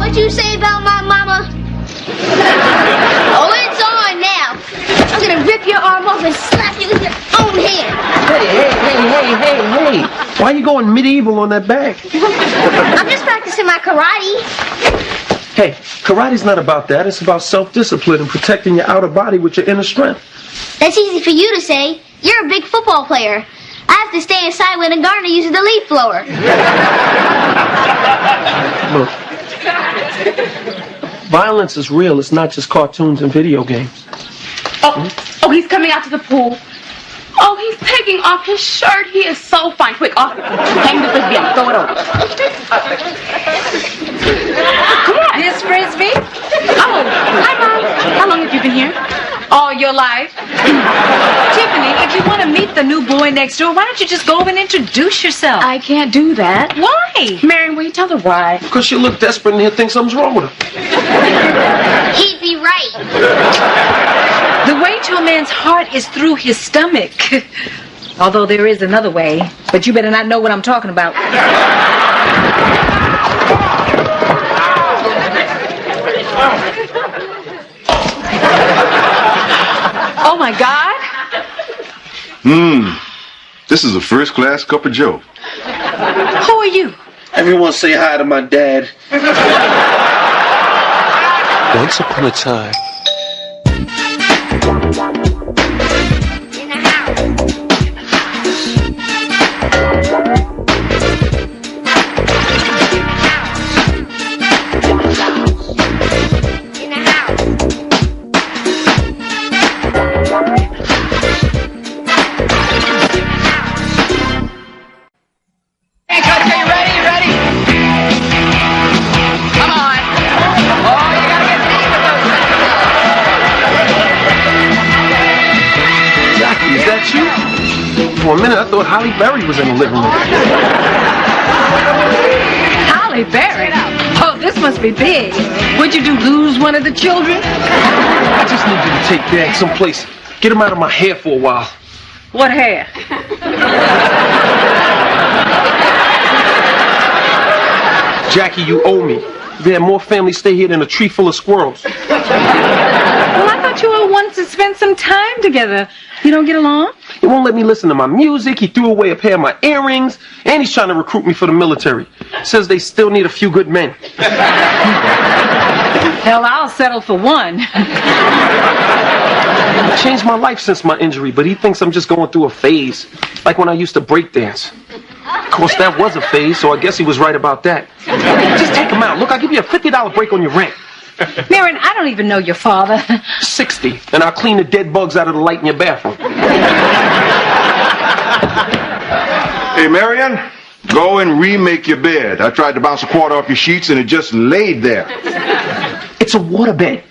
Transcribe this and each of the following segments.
What'd you say about my mama? Oh, it's on now. I'm gonna rip your arm off and slap you with your own hand. Hey. Why are you going medieval on that bag? I'm just practicing my karate. Hey, karate's not about that. It's about self-discipline and protecting your outer body with your inner strength. That's easy for you to say. You're a big football player. I have to stay inside when the gardener uses the leaf blower. Look, violence is real. It's not just cartoons and video games. Oh, he's coming out to the pool. Oh, he's taking off his shirt. He is so fine. Quick, off. Hang the frisbee and throw it over. Come on. Miss Frisbee? Oh, hi, Mom. How long have you been here? All your life. Tiffany, if you want to meet the new boy next door, why don't you just go over and introduce yourself? I can't do that. Why? Marion, will you tell her why? Because she look desperate and he'll think something's wrong with her. He'd be right. The way to a man's heart is through his stomach. Although there is another way, but you better not know what I'm talking about. Oh my God! This is a first-class cup of joe. Who are you? Everyone say hi to my dad. Once upon a time. In the house. In the house. Hey, Coach, are you ready? You ready? Come on. Oh, you gotta get deep with those. Jackie, is that you? For a minute, I thought Holly Berry was in the living room. Holly Berry? Oh, this must be big. What'd you do, lose one of the children? I just need you to take Dad someplace. Get him out of my hair for a while. What hair? Jackie, you owe me. We had more family stay here than a tree full of squirrels. Well, I thought you all wanted to spend some time together. You don't get along? He won't let me listen to my music. He threw away a pair of my earrings. And he's trying to recruit me for the military. Says they still need a few good men. Hell, I'll settle for one. He changed my life since my injury, but he thinks I'm just going through a phase. Like when I used to break dance. Of course, that was a phase, so I guess he was right about that. Just take him out. Look, I'll give you a $50 break on your rent. Marion, I don't even know your father. 60, and I'll clean the dead bugs out of the light in your bathroom. Hey, Marion, go and remake your bed. I tried to bounce a quarter off your sheets and it just laid there. It's a waterbed.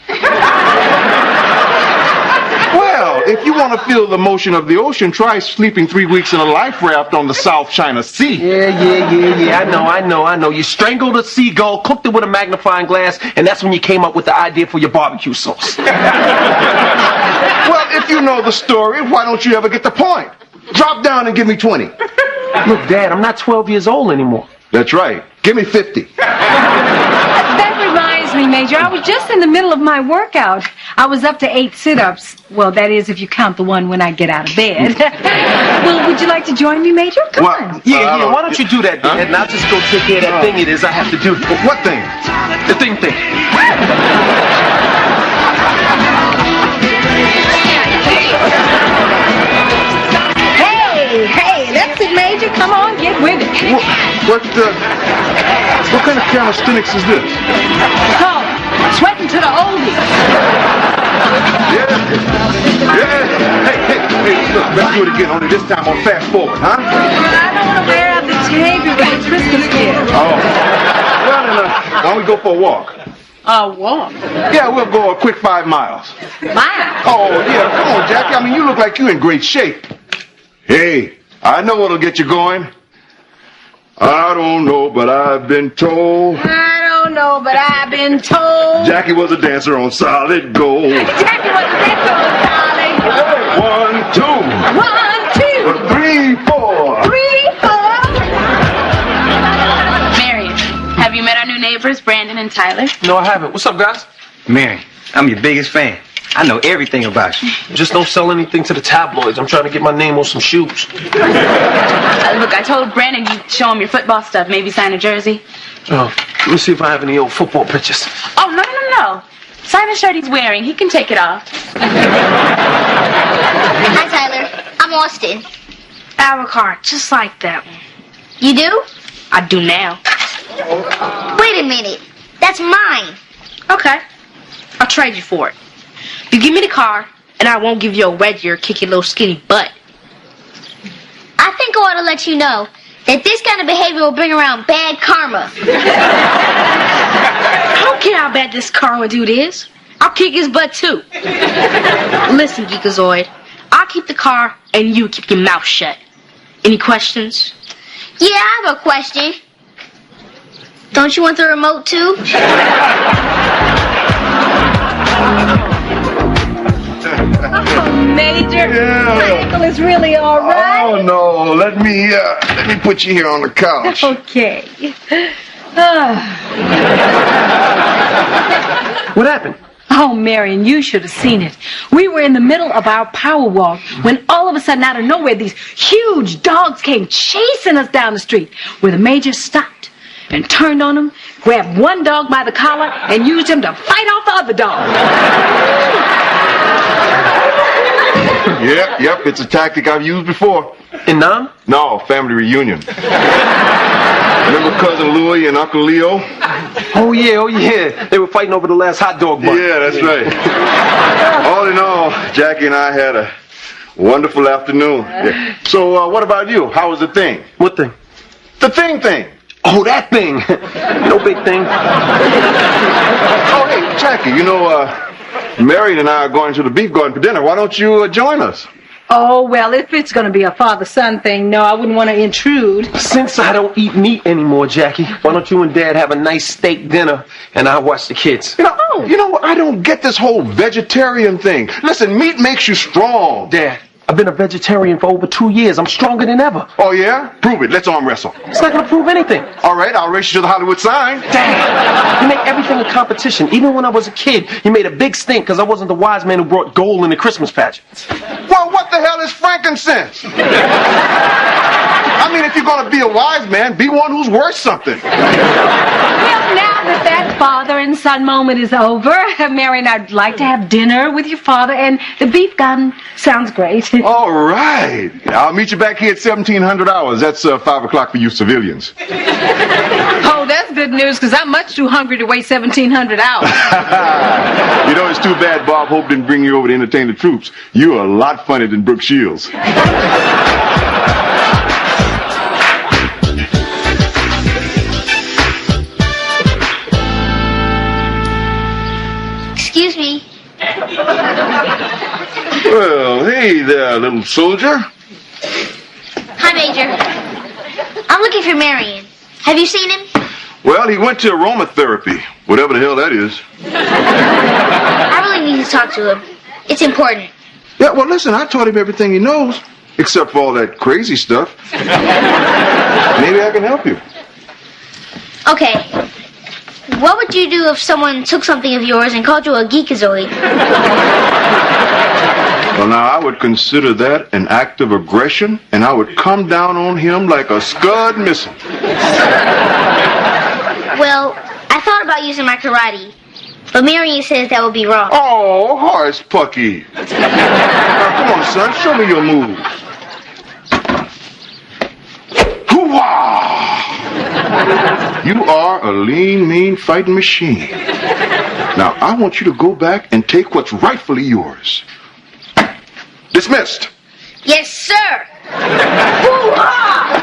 Well, if you want to feel the motion of the ocean, try sleeping 3 weeks in a life raft on the South China Sea. Yeah. I know. You strangled a seagull, cooked it with a magnifying glass, and that's when you came up with the idea for your barbecue sauce. Well, if you know the story, why don't you ever get the point? Drop down and give me 20. Look, Dad, I'm not 12 years old anymore. That's right. Give me 50. That reminds me, Major, I was just in the middle of my workout. I was up to 8 sit-ups. Well, that is if you count the one when I get out of bed. Well, would you like to join me, Major? Come on. Yeah, why don't you do that, Dad, and I'll just go take care of that thing it is I have to do. What thing? The thing. Hey, that's it, Major. Come on, get with it. What kind of calisthenics is this? Go. Sweating to the oldies. Yeah. Hey, look, let's do it again, only this time on fast forward, huh? I don't want to wear out the behavior with the Christmas gift. Oh. Well, then, why don't we go for a walk? A walk? Yeah, we'll go a quick 5 miles. Miles? Oh, yeah, come on, Jackie. I mean, you look like you're in great shape. Hey, I know what'll get you going. I don't know, but I've been told. I don't know, but I've been told. Jackie was a dancer on solid gold. Jackie was a dancer on solid gold. 1, 2. 1, 2. 3, 4. 3, 4. Marion, have you met our new neighbor? Papers, Brandon and Tyler. No, I haven't. What's up, guys? Marion, I'm your biggest fan. I know everything about you. Just don't sell anything to the tabloids. I'm trying to get my name on some shoes. Look, I told Brandon you'd show him your football stuff, maybe sign a jersey. Oh, let me see if I have any old football pictures. Oh, no. Sign the shirt he's wearing. He can take it off. Hi, Tyler. I'm Austin. I have a car just like that one. You do? I do now. Wait a minute. That's mine. Okay. I'll trade you for it. You give me the car, and I won't give you a wedgie or kick your little skinny butt. I think I ought to let you know that this kind of behavior will bring around bad karma. I don't care how bad this karma dude is. I'll kick his butt, too. Listen, Geekazoid. I'll keep the car, and you keep your mouth shut. Any questions? Yeah, I have a question. Don't you want the remote, too? Oh, Major. Yeah. My ankle is really all right. Oh no, let me put you here on the couch. Okay. Ah. What happened? Oh, Marion, you should have seen it. We were in the middle of our power walk when all of a sudden, out of nowhere, these huge dogs came chasing us down the street, where the Major stopped and turned on them, grabbed one dog by the collar, and used him to fight off the other dog. Yep, it's a tactic I've used before. In Nam? No, family reunion. Remember Cousin Louie and Uncle Leo? Oh, yeah. They were fighting over the last hot dog bun. Yeah, that's right. All in all, Jackie and I had a wonderful afternoon. Yeah. So, what about you? How was the thing? What thing? The thing. Oh, that thing. No big thing. Oh, hey, Jackie, Marion and I are going to the beef garden for dinner. Why don't you join us? Oh, well, if it's going to be a father-son thing, no, I wouldn't want to intrude. Since I don't eat meat anymore, Jackie, why don't you and Dad have a nice steak dinner and I'll watch the kids? I don't get this whole vegetarian thing. Listen, meat makes you strong. Dad, I've been a vegetarian for over 2 years. I'm stronger than ever. Oh, yeah? Prove it. Let's arm wrestle. It's not going to prove anything. All right, I'll race you to the Hollywood sign. Dad, you make everything a competition. Even when I was a kid, you made a big stink because I wasn't the wise man who brought gold in the Christmas pageants. Well, what the hell is frankincense? I mean, if you're going to be a wise man, be one who's worth something. Well, now that father and son moment is over, Marion, I'd like to have dinner with your father, and the beef garden sounds great. All right. I'll meet you back here at 1700 hours. That's 5 o'clock for you civilians. Oh, that's good news, because I'm much too hungry to wait 1,700 hours. It's too bad Bob Hope didn't bring you over to entertain the troops. You're a lot funnier than Brooke Shields. Excuse me. Well, hey there, little soldier. Hi, Major. I'm looking for Marion. Have you seen him? Well, he went to aromatherapy, whatever the hell that is. I really need to talk to him. It's important. Yeah, well, listen, I taught him everything he knows, except for all that crazy stuff. Maybe I can help you. Okay. What would you do if someone took something of yours and called you a geekazoid? Well, now, I would consider that an act of aggression, and I would come down on him like a Scud missile. Well, I thought about using my karate, but Marion says that would be wrong. Oh, Horace Pucky. Now, come on, son, show me your moves. Hoo-wah! You are a lean, mean fighting machine. Now, I want you to go back and take what's rightfully yours. Dismissed. Yes, sir. Hoo-ha!